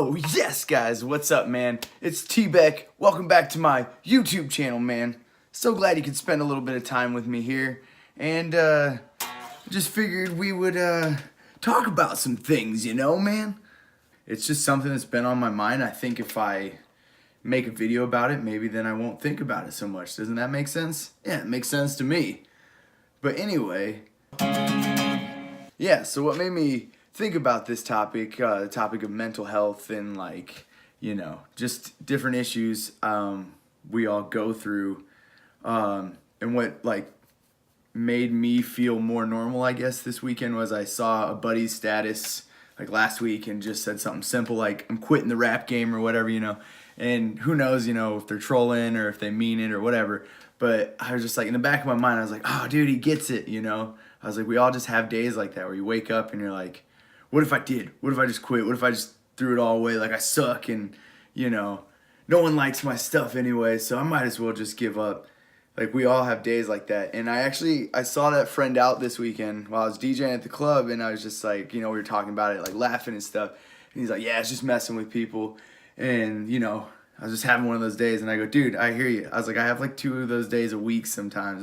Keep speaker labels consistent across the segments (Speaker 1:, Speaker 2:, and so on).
Speaker 1: Oh, yes, guys. What's up, man? It's T-Beck. Welcome back to my YouTube channel, man. So glad you could spend a little bit of time with me here. And, just figured we would, talk about some things, man? It's just something that's been on my mind. I think if I make a video about it, maybe then I won't think about it so much. Doesn't that make sense? Yeah, it makes sense to me. But anyway, yeah, so what made me think about this topic, the topic of mental health and just different issues we all go through, and what made me feel more normal, I guess, this weekend was I saw a buddy's status last week and just said something simple like, I'm quitting the rap game or whatever, and who knows, if they're trolling or if they mean it or whatever. But I was just in the back of my mind, I was like, oh, dude, he gets it, I was like, we all just have days like that where you wake up and you're like, what if I did? What if I just quit? What if I just threw it all away? I suck and, no one likes my stuff anyway, so I might as well just give up. We all have days like that. And I saw that friend out this weekend while I was DJing at the club, and I was just we were talking about it, laughing and stuff. And he's like, yeah, it's just messing with people. And, I was just having one of those days, and I go, dude, I hear you. I was like, I have 2 of those days a week sometimes.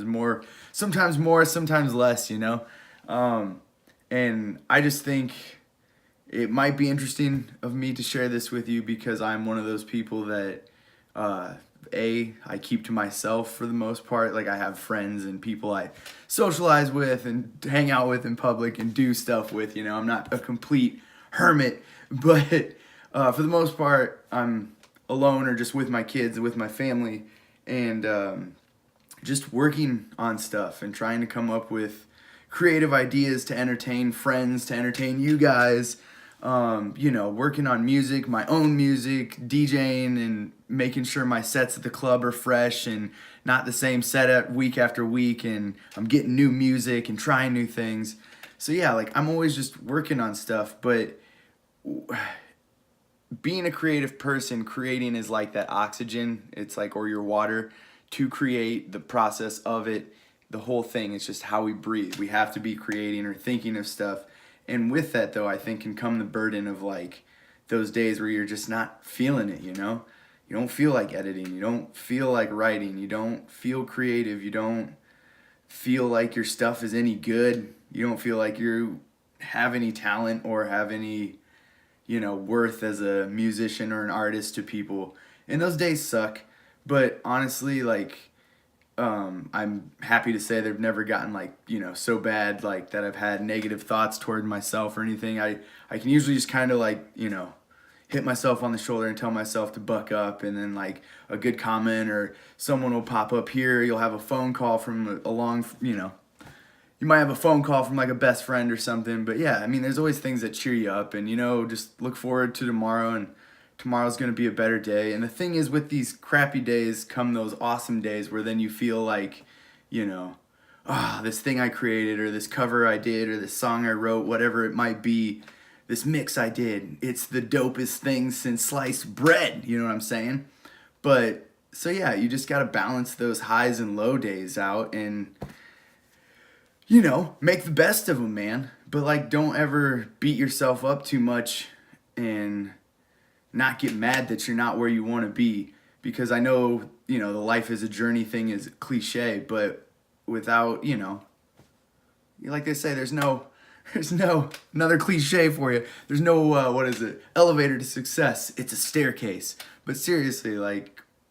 Speaker 1: Sometimes more, sometimes less, And I just think it might be interesting of me to share this with you because I'm one of those people that, I keep to myself for the most part. I have friends and people I socialize with and hang out with in public and do stuff with, I'm not a complete hermit, but for the most part, I'm alone or just with my kids and with my family, and just working on stuff and trying to come up with creative ideas to entertain friends, to entertain you guys, working on music, my own music, DJing, and making sure my sets at the club are fresh and not the same set week after week, and I'm getting new music and trying new things. So yeah, I'm always just working on stuff, but being a creative person, creating is like that oxygen, it's or your water, to create, the process of it, the whole thing, it's just how we breathe. We have to be creating or thinking of stuff. And with that, though, I think can come the burden of those days where you're just not feeling it, You don't feel like editing, you don't feel like writing, you don't feel creative, you don't feel like your stuff is any good, you don't feel like you have any talent or have any worth as a musician or an artist to people. And those days suck, but honestly, I'm happy to say they've never gotten so bad that I've had negative thoughts toward myself or anything. I can usually just kind of hit myself on the shoulder and tell myself to buck up, and then a good comment or someone will pop up here. You'll have a phone call from you might have a phone call from a best friend or something. But yeah, I mean, there's always things that cheer you up, and just look forward to tomorrow, and tomorrow's going to be a better day. And the thing is, with these crappy days come those awesome days where then you feel this thing I created, or this cover I did, or this song I wrote, whatever it might be, this mix I did, it's the dopest thing since sliced bread, you know what I'm saying? But so yeah, you just got to balance those highs and low days out and make the best of them, man. But don't ever beat yourself up too much and not get mad that you're not where you want to be, because I know, the life is a journey thing is cliche, but without, like they say, there's no another cliche for you. There's no, elevator to success. It's a staircase. But seriously,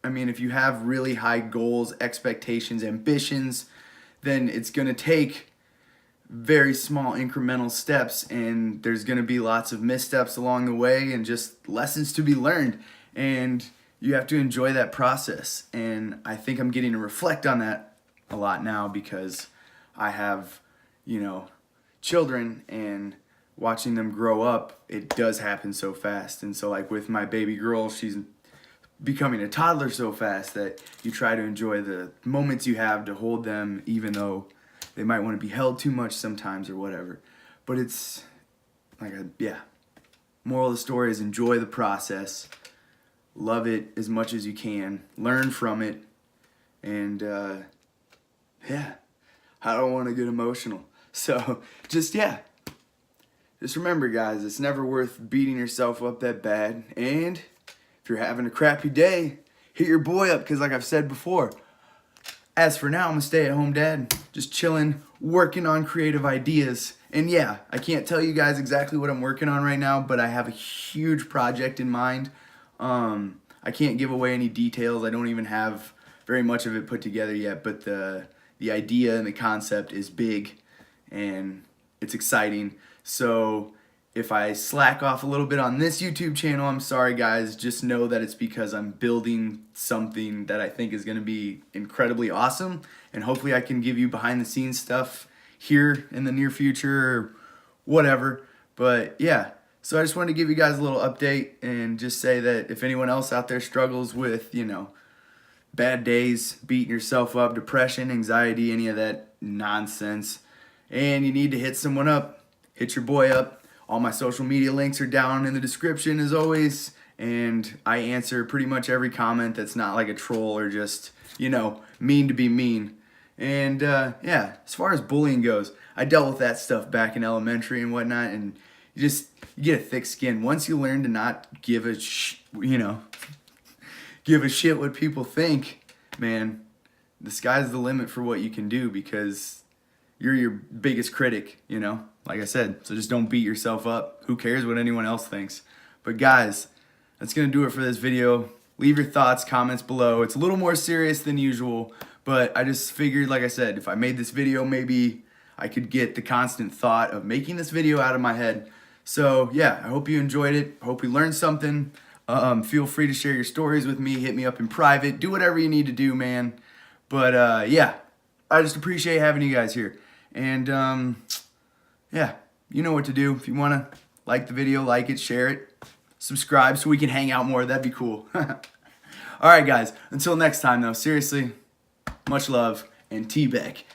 Speaker 1: if you have really high goals, expectations, ambitions, then it's going to take very small incremental steps, and there's going to be lots of missteps along the way and just lessons to be learned, and you have to enjoy that process. And I think I'm getting to reflect on that a lot now because I have, children, and watching them grow up, it does happen so fast. And so with my baby girl, she's becoming a toddler so fast that you try to enjoy the moments you have to hold them, even though they might want to be held too much sometimes or whatever. But it's moral of the story is enjoy the process, love it as much as you can, learn from it, and I don't want to get emotional. So just just remember, guys, it's never worth beating yourself up that bad. And if you're having a crappy day, hit your boy up, because like I've said before, as for now, I'm a stay-at-home dad, just chilling, working on creative ideas. And yeah, I can't tell you guys exactly what I'm working on right now, but I have a huge project in mind. I can't give away any details. I don't even have very much of it put together yet, but the idea and the concept is big and it's exciting. So if I slack off a little bit on this YouTube channel, I'm sorry, guys. Just know that it's because I'm building something that I think is going to be incredibly awesome, and hopefully I can give you behind the scenes stuff here in the near future or whatever. But yeah, so I just wanted to give you guys a little update and just say that if anyone else out there struggles with, bad days, beating yourself up, depression, anxiety, any of that nonsense, and you need to hit someone up, hit your boy up. All my social media links are down in the description as always, and I answer pretty much every comment that's not like a troll or just, mean to be mean. And yeah, as far as bullying goes, I dealt with that stuff back in elementary and whatnot, and you get a thick skin. Once you learn to not give a give a shit what people think, man, the sky's the limit for what you can do, because you're your biggest critic, like I said. So just don't beat yourself up. Who cares what anyone else thinks? But guys, that's gonna do it for this video. Leave your thoughts, comments below. It's a little more serious than usual, but I just figured, like I said, if I made this video, maybe I could get the constant thought of making this video out of my head. So yeah, I hope you enjoyed it. I hope you learned something. Feel free to share your stories with me. Hit me up in private. Do whatever you need to do, man. But yeah, I just appreciate having you guys here. And yeah, you know what to do. If you want to like the video, like it, share it, subscribe so we can hang out more. That'd be cool. All right, guys. Until next time, though, seriously, much love, and T-Beck